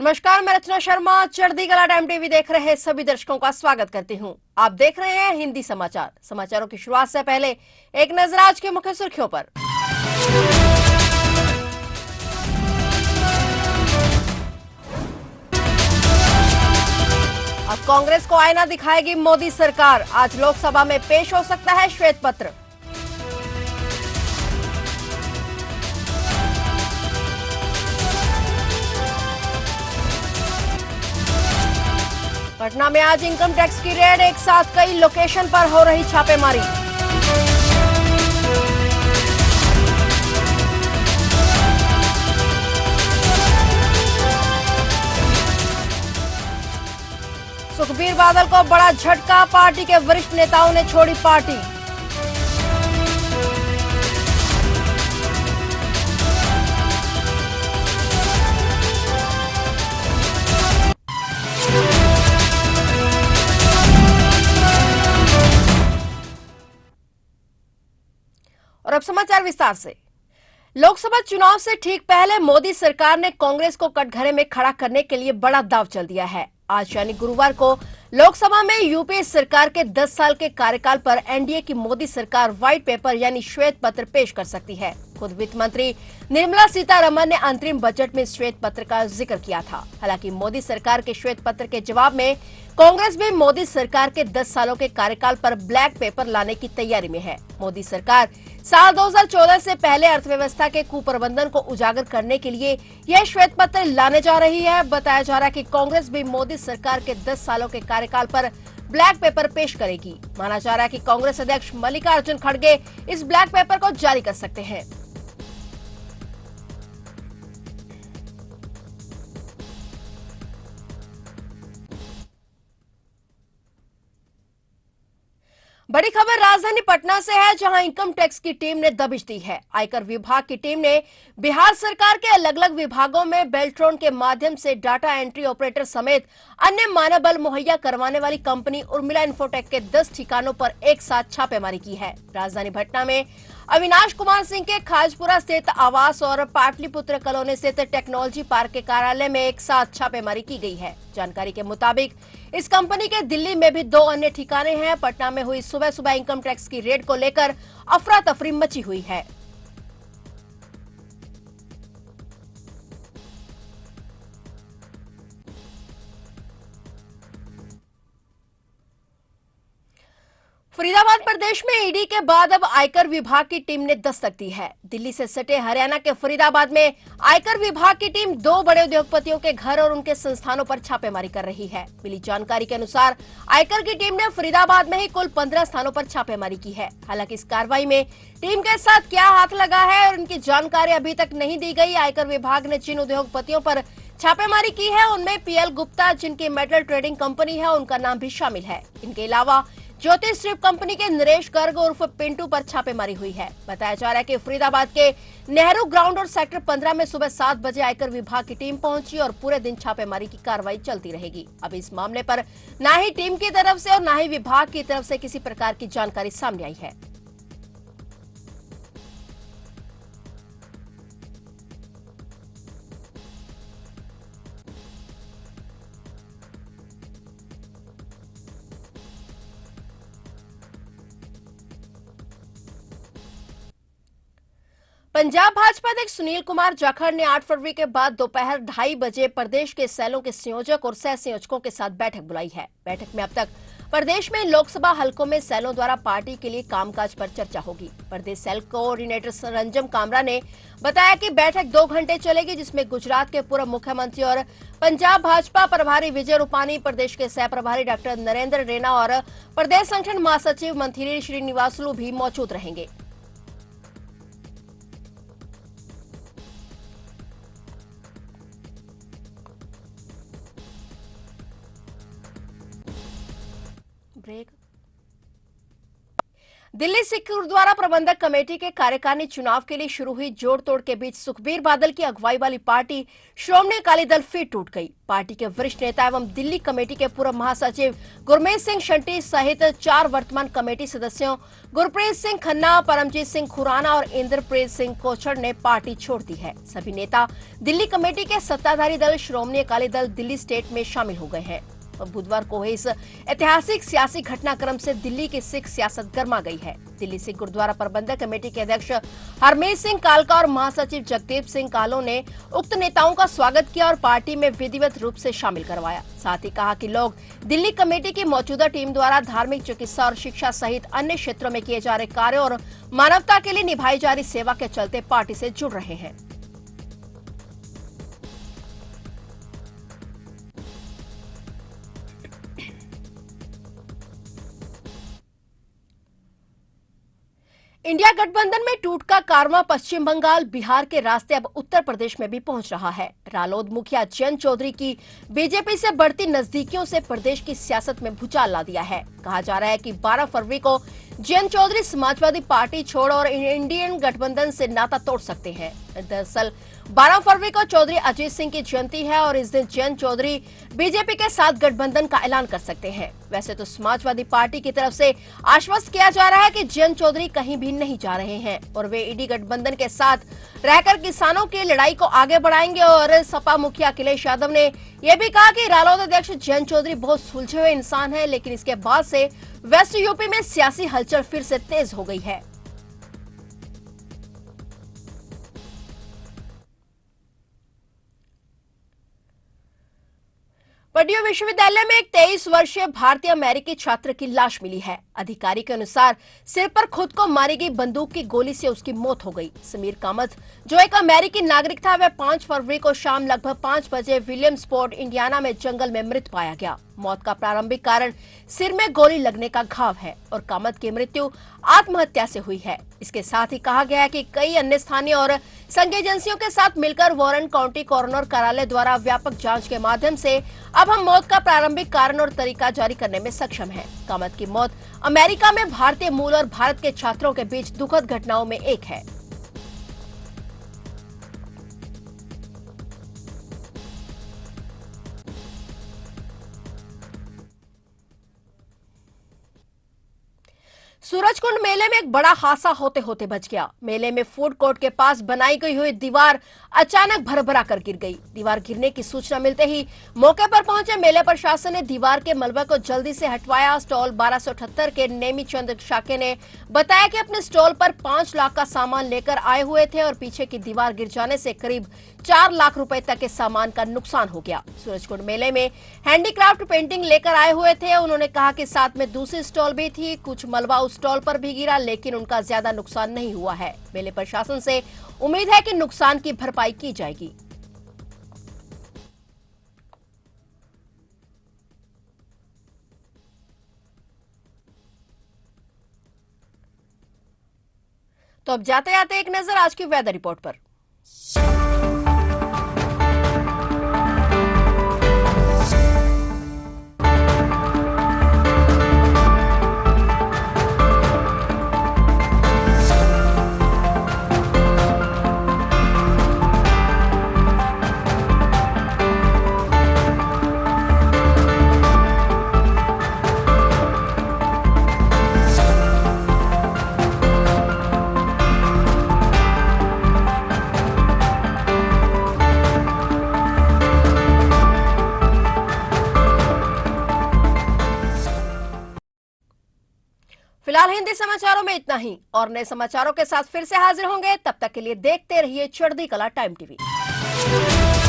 नमस्कार, मैं रचना शर्मा चढ़ती कला टाइम टीवी देख रहे सभी दर्शकों का स्वागत करती हूं। आप देख रहे हैं हिंदी समाचार। समाचारों की शुरुआत से पहले एक नजर आज की मुख्य सुर्खियों पर। अब कांग्रेस को आईना दिखाएगी मोदी सरकार। आज लोकसभा में पेश हो सकता है श्वेत पत्र। पटना में आज इनकम टैक्स की रेड, एक साथ कई लोकेशन पर हो रही छापेमारी। सुखबीर बादल को बड़ा झटका, पार्टी के वरिष्ठ नेताओं ने छोड़ी पार्टी। और अब समाचार विस्तार से। लोकसभा चुनाव से ठीक पहले मोदी सरकार ने कांग्रेस को कटघरे में खड़ा करने के लिए बड़ा दांव चल दिया है। आज यानी गुरुवार को लोकसभा में यूपीए सरकार के 10 साल के कार्यकाल पर एनडीए की मोदी सरकार व्हाइट पेपर यानी श्वेत पत्र पेश कर सकती है। खुद वित्त मंत्री निर्मला सीतारमण ने अंतरिम बजट में श्वेत पत्र का जिक्र किया था। हालांकि मोदी सरकार के श्वेत पत्र के जवाब में कांग्रेस भी मोदी सरकार के 10 सालों के कार्यकाल पर ब्लैक पेपर लाने की तैयारी में है। मोदी सरकार साल 2014 से पहले अर्थव्यवस्था के कुप्रबंधन को उजागर करने के लिए यह श्वेत पत्र लाने जा रही है। बताया जा रहा है कि कांग्रेस भी मोदी सरकार के 10 सालों के कार्यकाल पर ब्लैक पेपर पेश करेगी। माना जा रहा है कि कांग्रेस अध्यक्ष मल्लिकार्जुन खड़गे इस ब्लैक पेपर को जारी कर सकते हैं। बड़ी खबर राजधानी पटना से है, जहां इनकम टैक्स की टीम ने दबिश दी है। आयकर विभाग की टीम ने बिहार सरकार के अलग अलग विभागों में बेल्ट्रॉन के माध्यम से डाटा एंट्री ऑपरेटर समेत अन्य मानव बल मुहैया करवाने वाली कंपनी उर्मिला इन्फोटेक के 10 ठिकानों पर एक साथ छापेमारी की है। राजधानी पटना में अविनाश कुमार सिंह के खाजपुरा स्थित आवास और पाटलिपुत्र कॉलोनी स्थित टेक्नोलॉजी पार्क के कार्यालय में एक साथ छापेमारी की गई है। जानकारी के मुताबिक इस कंपनी के दिल्ली में भी 2 अन्य ठिकाने हैं। पटना में हुई सुबह सुबह इनकम टैक्स की रेड को लेकर अफरा तफरी मची हुई है। फरीदाबाद प्रदेश में ईडी के बाद अब आयकर विभाग की टीम ने दस्तक दी है। दिल्ली से सटे हरियाणा के फरीदाबाद में आयकर विभाग की टीम 2 बड़े उद्योगपतियों के घर और उनके संस्थानों पर छापेमारी कर रही है। मिली जानकारी के अनुसार आयकर की टीम ने फरीदाबाद में ही कुल 15 स्थानों पर छापेमारी की है। हालांकि इस कार्रवाई में टीम के साथ क्या हाथ लगा है और उनकी जानकारी अभी तक नहीं दी गई। आयकर विभाग ने जिन उद्योगपतियों पर छापेमारी की है उनमें पीएल गुप्ता, जिनकी मेटल ट्रेडिंग कंपनी है, उनका नाम भी शामिल है। इनके अलावा ज्योति स्ट्रिप कंपनी के नरेश गर्ग उर्फ पिंटू पर छापेमारी हुई है। बताया जा रहा है कि फरीदाबाद के नेहरू ग्राउंड और सेक्टर 15 में सुबह 7 बजे आयकर विभाग की टीम पहुंची और पूरे दिन छापेमारी की कार्रवाई चलती रहेगी। अब इस मामले पर न ही टीम की तरफ से और न ही विभाग की तरफ से किसी प्रकार की जानकारी सामने आई है। पंजाब भाजपा अध्यक्ष सुनील कुमार जाखड़ ने 8 फरवरी के बाद दोपहर 2:30 बजे प्रदेश के सेलों के संयोजक और सह संयोजकों के साथ बैठक बुलाई है। बैठक में अब तक प्रदेश में लोकसभा हलकों में सेलों द्वारा पार्टी के लिए कामकाज पर चर्चा होगी। प्रदेश सेल कोऑर्डिनेटर संरजम कामरा ने बताया कि बैठक 2 घंटे चलेगी, जिसमें गुजरात के पूर्व मुख्यमंत्री और पंजाब भाजपा प्रभारी विजय रूपानी, प्रदेश के सह प्रभारी डॉक्टर नरेंद्र रैना और प्रदेश संगठन महासचिव मंथिरी श्रीनिवासलू भी मौजूद रहेंगे। दिल्ली सिख गुरुद्वारा प्रबंधक कमेटी के कार्यकारिणी चुनाव के लिए शुरू हुई जोड़ तोड़ के बीच सुखबीर बादल की अगुवाई वाली पार्टी श्रोमणी अकाली दल फिर टूट गई। पार्टी के वरिष्ठ नेता एवं दिल्ली कमेटी के पूर्व महासचिव गुरमीत सिंह शंटी सहित 4 वर्तमान कमेटी सदस्यों गुरप्रीत सिंह खन्ना, परमजीत सिंह खुराना और इंद्रप्रीत सिंह कोछड़ ने पार्टी छोड़ दी है। सभी नेता दिल्ली कमेटी के सत्ताधारी दल श्रोमणी अकाली दल दिल्ली स्टेट में शामिल हो गए हैं। बुधवार को हुए इस ऐतिहासिक सियासी घटनाक्रम से दिल्ली की सिख सियासत गर्मा गई है। दिल्ली सिख गुरुद्वारा प्रबंधक कमेटी के अध्यक्ष हरमीत सिंह कालका और महासचिव जगदीप सिंह कालो ने उक्त नेताओं का स्वागत किया और पार्टी में विधिवत रूप से शामिल करवाया। साथ ही कहा कि लोग दिल्ली कमेटी की मौजूदा टीम द्वारा धार्मिक, चिकित्सा और शिक्षा सहित अन्य क्षेत्रों में किए जा रहे कार्यों और मानवता के लिए निभाई जा रही सेवा के चलते पार्टी से जुड़ रहे हैं। इंडिया गठबंधन में टूट का कारवां पश्चिम बंगाल, बिहार के रास्ते अब उत्तर प्रदेश में भी पहुंच रहा है। रालोद मुखिया जयंत चौधरी की बीजेपी से बढ़ती नजदीकियों से प्रदेश की सियासत में भूचाल ला दिया है। कहा जा रहा है कि 12 फरवरी को जयंत चौधरी समाजवादी पार्टी छोड़ और इंडियन गठबंधन से नाता तोड़ सकते हैं। दरअसल 12 फरवरी को चौधरी अजीत सिंह की जयंती है और इस दिन जयंत चौधरी बीजेपी के साथ गठबंधन का ऐलान कर सकते हैं। वैसे तो समाजवादी पार्टी की तरफ से आश्वस्त किया जा रहा है कि जयंत चौधरी कहीं भी नहीं जा रहे हैं और वे ईडी गठबंधन के साथ रहकर किसानों की लड़ाई को आगे बढ़ाएंगे। और सपा मुखिया अखिलेश यादव ने यह भी कहा कि रालोद अध्यक्ष जयंत चौधरी बहुत सुलझे हुए इंसान है, लेकिन इसके बाद से वेस्ट यूपी में सियासी हलचल फिर से तेज हो गई है। पर्ड्यू विश्वविद्यालय में एक 23 वर्षीय भारतीय अमेरिकी छात्र की लाश मिली है। अधिकारी के अनुसार सिर पर खुद को मारी गई बंदूक की गोली से उसकी मौत हो गई। समीर कामत, जो एक अमेरिकी नागरिक था, वह 5 फरवरी को शाम लगभग 5 बजे विलियम्सपोर्ट, इंडियाना में जंगल में मृत पाया गया। मौत का प्रारंभिक कारण सिर में गोली लगने का घाव है और कामत की मृत्यु आत्महत्या से हुई है। इसके साथ ही कहा गया है कि कई अन्य स्थानीय और संघ एजेंसियों के साथ मिलकर वारन काउंटी कॉरोनर कार्यालय द्वारा व्यापक जांच के माध्यम से अब हम मौत का प्रारंभिक कारण और तरीका जारी करने में सक्षम हैं। कामत की मौत अमेरिका में भारतीय मूल और भारत के छात्रों के बीच दुखद घटनाओं में एक है। सूरजकुंड मेले में एक बड़ा हादसा होते होते बच गया। मेले में फूड कोर्ट के पास बनाई गई हुई दीवार अचानक भरभरा कर गिर गई। दीवार गिरने की सूचना मिलते ही मौके पर पहुंचे मेले प्रशासन ने दीवार के मलबे को जल्दी से हटवाया। स्टॉल 1278 के नेमीचंद शाके ने बताया कि अपने स्टॉल पर 5 लाख का सामान लेकर आए हुए थे और पीछे की दीवार गिर जाने से करीब 4 लाख रुपए तक के सामान का नुकसान हो गया। सूरजकुंड मेले में हैंडीक्राफ्ट पेंटिंग लेकर आए हुए थे। उन्होंने कहा कि साथ में दूसरी स्टॉल भी थी। कुछ मलबा उस स्टॉल पर भी गिरा, लेकिन उनका ज्यादा नुकसान नहीं हुआ है। मेले प्रशासन से उम्मीद है कि नुकसान की भरपाई की जाएगी। तो अब जाते जाते एक नजर आज की वेदर रिपोर्ट पर। फिलहाल हिंदी समाचारों में इतना ही और नए समाचारों के साथ फिर से हाजिर होंगे। तब तक के लिए देखते रहिए चढ़ती कला टाइम टीवी।